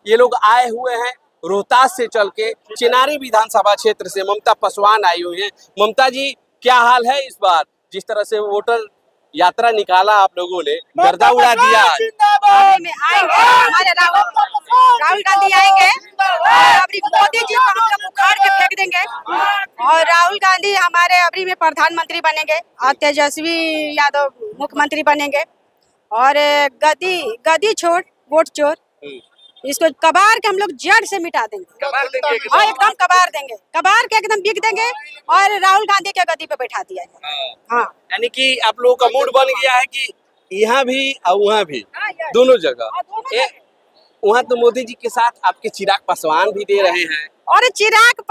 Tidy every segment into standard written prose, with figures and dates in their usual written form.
ये लोग आए हुए हैं रोहतास से चल के चेनारी विधानसभा क्षेत्र से। ममता पासवान आई हुई हैं। ममता जी, क्या हाल है इस बार? जिस तरह से वोटर यात्रा निकाला आप लोगों ने, गर्दा उड़ा दिया। में आएंगे हमारे राहुल गांधी आएंगे और अभी मोदी जी को हम लोग उखाड़ के फेंक देंगे और राहुल गांधी हमारे अभी में प्रधानमंत्री बनेंगे और तेजस्वी यादव मुख्यमंत्री बनेंगे और गदी छोड़ वोट चोर इसको कबार के हम लोग जड़ से मिटा देंगे। हाँ, एकदम कबार देंगे, कबार के एकदम बिक देंगे और राहुल गांधी के गद्दी पे बैठा दिया जाए। हाँ, यानी कि आप लोगों का मूड बन गया है कि यहाँ भी और वहाँ भी, दोनों जगह। वहाँ तो मोदी जी के साथ आपके चिराग पासवान भी दे रहे हैं। और चिराग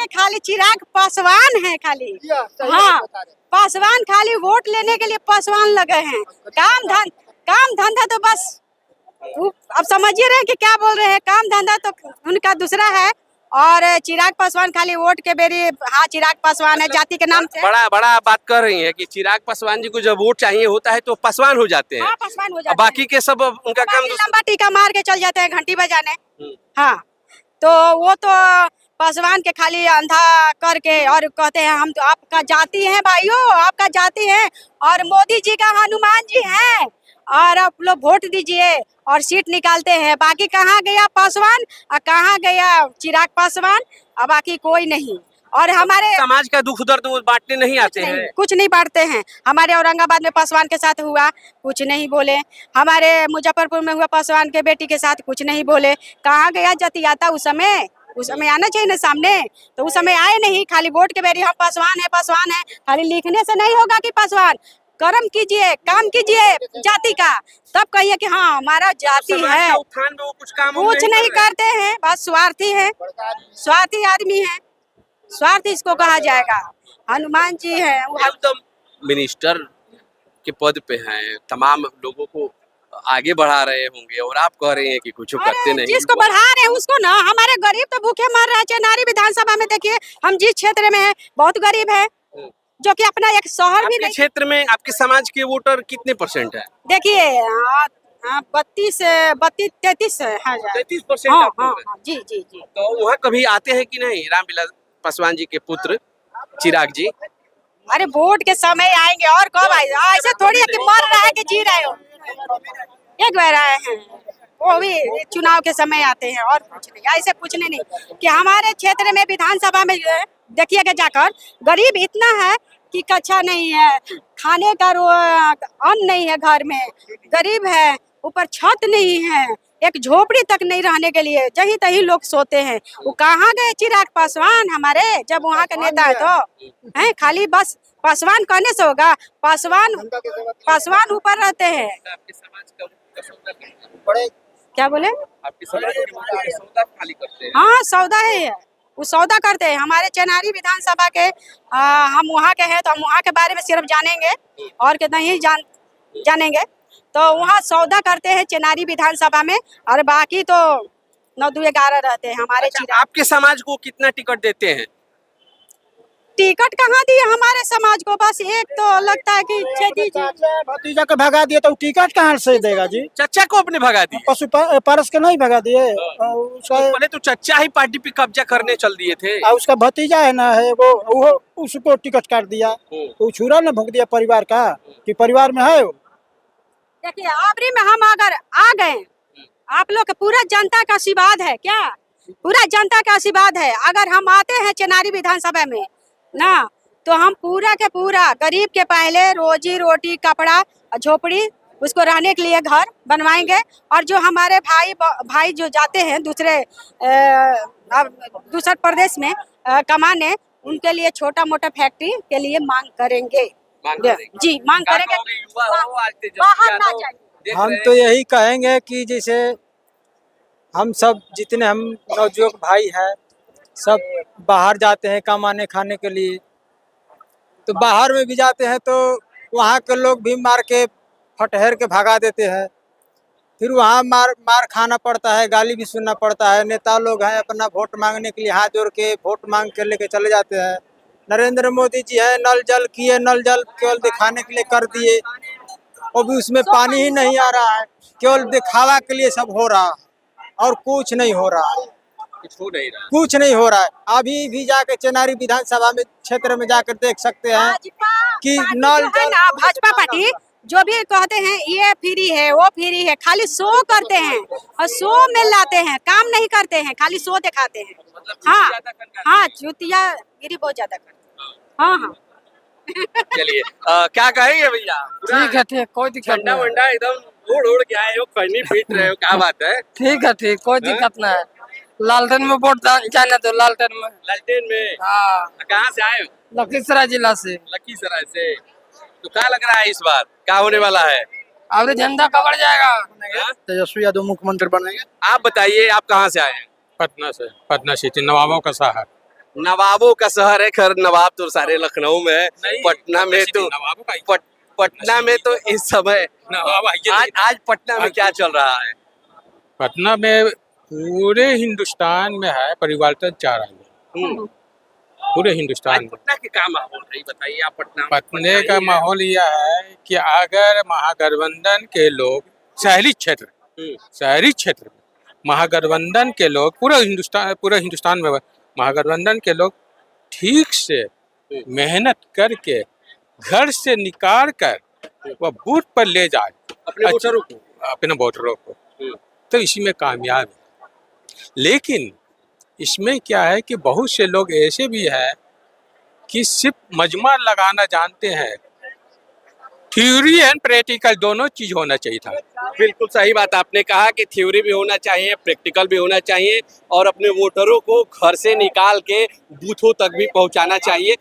खाली चिराग पासवान है खाली। हाँ, पासवान खाली वोट लेने के लिए पासवान लगे हैं। काम धंधा तो बस अब समझिए रहे कि क्या बोल रहे हैं। काम धंधा तो उनका दूसरा है और चिराग पासवान खाली वोट के बेरी। हाँ, चिराग पासवान है जाति के नाम से। बड़ा बात कर रही है कि चिराग पासवान जी को जब वोट चाहिए होता है तो पासवान हो जाते हैं। हाँ, पासवान हो जाते हैं। बाकी के सब उनका काम लंबा टीका मार के चल जाते हैं घंटी बजाने। हाँ, तो वो तो पासवान के खाली अंधा करके और कहते हैं हम तो आपका जाति है भाइयों, आपका जाति है और मोदी जी का हनुमान जी है और आप लोग वोट दीजिए और सीट निकालते हैं। बाकी कहाँ गया पासवान और कहाँ गया चिराग पासवान और बाकी कोई नहीं। और हमारे समाज का दुख दर्द वो बांटने नहीं आते हैं, कुछ नहीं बांटते हैं। हमारे औरंगाबाद में पासवान के साथ हुआ, कुछ नहीं बोले। हमारे मुजफ्फरपुर में हुआ पासवान के बेटी के साथ, कुछ नहीं बोले। कहाँ गया जातियाता उस समय आना चाहिए ना सामने, तो उस समय आए नहीं। खाली वोट के बेरी हम पासवान है, खाली लिखने से नहीं होगा कि पासवान। कर्म कीजिए, काम कीजिए जाति का, तब कहिए कि हाँ हमारा जाति है। उत्थान में वो कुछ नहीं करते हैं, बस स्वार्थी है, स्वार्थी आदमी है। स्वार्थ इसको कहा जाएगा। हनुमान जी है तो मिनिस्टर के पद पे हैं, तमाम लोगों को आगे बढ़ा रहे होंगे और आप कह रहे हैं कि कुछ करते नहीं। जिसको बढ़ा रहे हैं उसको ना, हमारे गरीब तो भूखे मर रहे हैं। चेनारी विधानसभा में देखिए हम जिस क्षेत्र में है बहुत गरीब है, जो कि अपना एक शहर भी नहीं। क्षेत्र में आपके समाज के वोटर कितने परसेंट है? देखिए 33 है। 33%। जी। तो वहाँ कभी आते हैं कि नहीं रामविलास पासवान जी के पुत्र चिराग जी? अरे वोट के समय आएंगे और कब आए, ऐसे थोड़ी है कि मर रहा है कि जी रहे हो। एक बार आए हैं, वो भी चुनाव के समय आते हैं और कुछ नहीं। ऐसे कुछ नहीं कि हमारे क्षेत्र में विधानसभा में देखिएगा जाकर गरीब इतना है कि कच्चा नहीं है, खाने का अन्न नहीं है, घर में गरीब है, ऊपर छत नहीं है, एक झोपड़ी तक नहीं रहने के लिए, जहीं तहीं लोग सोते हैं। वो कहाँ गए चिराग पासवान हमारे, जब वहाँ के नेता है तो हैं। खाली बस पासवान कहने से होगा, पासवान ऊपर रहते हैं। क्या बोले? आपके समाज के सौदा खाली करते हैं? हाँ, सौदा है, वो सौदा करते हैं। हमारे चेनारी विधानसभा के हम वहाँ के हैं तो हम वहाँ के बारे में सिर्फ जानेंगे और कितना ही जानेंगे। तो वहाँ सौदा करते हैं चेनारी विधानसभा में और बाकी तो 9-2-11 रहते हैं हमारे। आपके समाज को कितना टिकट देते हैं? टिकट कहाँ दिए हमारे समाज को, बस एक तो लगता है कि भतीजा को भगा दिए तो टिकट कहाँ से देगा जी? चचा को अपने भगा दिए, पशु परस के नहीं भगा दिए। पहले तो चचा ही पार्टी पे कब्जा करने चल दिए थे। उसका भतीजा है ना, है वो उसको टिकट काट दिया, वो छुरा न भोग दिया परिवार का कि परिवार में है वो। देखिए आबरी में हम अगर आ गए, आप लोग का पूरा जनता का आशीर्वाद है, क्या पूरा जनता का आशीर्वाद है। अगर हम आते हैं चेनारी विधानसभा में ना, तो हम पूरा के पूरा गरीब के पहले रोजी रोटी कपड़ा झोपड़ी उसको रहने के लिए घर बनवाएंगे। और जो हमारे भाई जो जाते हैं दूसरे प्रदेश में कमाने, उनके लिए छोटा मोटा फैक्ट्री के लिए मांग करेंगे। जी, मांग करेंगे, बाहर ना जाए। हम तो यही कहेंगे कि जैसे हम सब जितने हम नवयुवक भाई हैं सब बाहर जाते हैं कमाने खाने के लिए, तो बाहर में भी जाते हैं तो वहाँ के लोग भी मार के फटहर के भगा देते हैं। फिर वहाँ मार खाना पड़ता है, गाली भी सुनना पड़ता है। नेता लोग हैं अपना वोट मांगने के लिए हाथ जोड़ के वोट मांग के लेके चले जाते हैं। नरेंद्र मोदी जी है, नल जल किए, नल जल केवल दिखाने के लिए कर दिए, और भी उसमें पानी ही नहीं आ रहा है, केवल दिखावा के लिए सब हो रहा है। और कुछ नहीं हो रहा है, कुछ हो नहीं रहा। कुछ नहीं हो रहा है। अभी भी जाके चेनारी विधानसभा में क्षेत्र में जाकर देख सकते हैं कि नल जो है ना, भाजपा पार्टी जो भी कहते हैं ये फ्री है वो फ्री है, खाली शो करते हैं और शो में लाते हैं, काम नहीं करते हैं, खाली शो दिखाते हैं। मतलब हाँ ज्यादा करना हाँ, चुतियागिरी बहुत ज्यादा करते हैं। हाँ हाँ चलिए क्या कहेंगे भैया? ठीक है, ठीक, कोई दिक्कत ठंडा नहीं है। वंडा एकदम उड़ उड़ के आए हो, खैनी पीट रहे हो, क्या बात है? ठीक है, ठीक, कोई दिक्कत नहीं है। लालटेन में वोट जाने दो, लालटेन में। लालटेन में? हाँ, कहाँ से आए हो? लखीसराय जिला से। लखीसराय से। तो क्या लग रहा है इस बार, क्या होने वाला है? अब झंडा कबर जाएगा। हाँ? तेजस्वी यादव मुख्यमंत्री बनेंगे। आप बताइए, आप कहाँ से आए हैं? पटना से, पटना सिटी, नवाबों का शहर। नवाबों का शहर है, खैर नवाब तो सारे लखनऊ में है। नहीं, पटना में तो नवाबों का ही। पटना में तो इस समय नवाब आइए। आज पटना में क्या चल रहा है? पटना में पूरे हिंदुस्तान में है परिवर्तन चाह रहा है, पूरे आज हिंदुस्तान में। पटना के क्या माहौल है, ये बताइए आप। पटना पटने का माहौल यह है कि अगर महागठबंधन के लोग शहरी क्षेत्र में महागठबंधन के लोग पूरे हिंदुस्तान में महागठबंधन के लोग ठीक से मेहनत करके घर से निकाल कर वह बूथ पर ले जाए अपने वोटरों को। अपने वोटरों को, तो इसी में कामयाब है। लेकिन इसमें क्या है कि बहुत से लोग ऐसे भी हैं कि सिर्फ मजमा लगाना जानते हैं, थ्योरी एंड प्रैक्टिकल दोनों चीज होना चाहिए था। बिल्कुल सही बात आपने कहा कि थ्योरी भी होना चाहिए, प्रैक्टिकल भी होना चाहिए और अपने वोटरों को घर से निकाल के बूथों तक भी पहुंचाना चाहिए।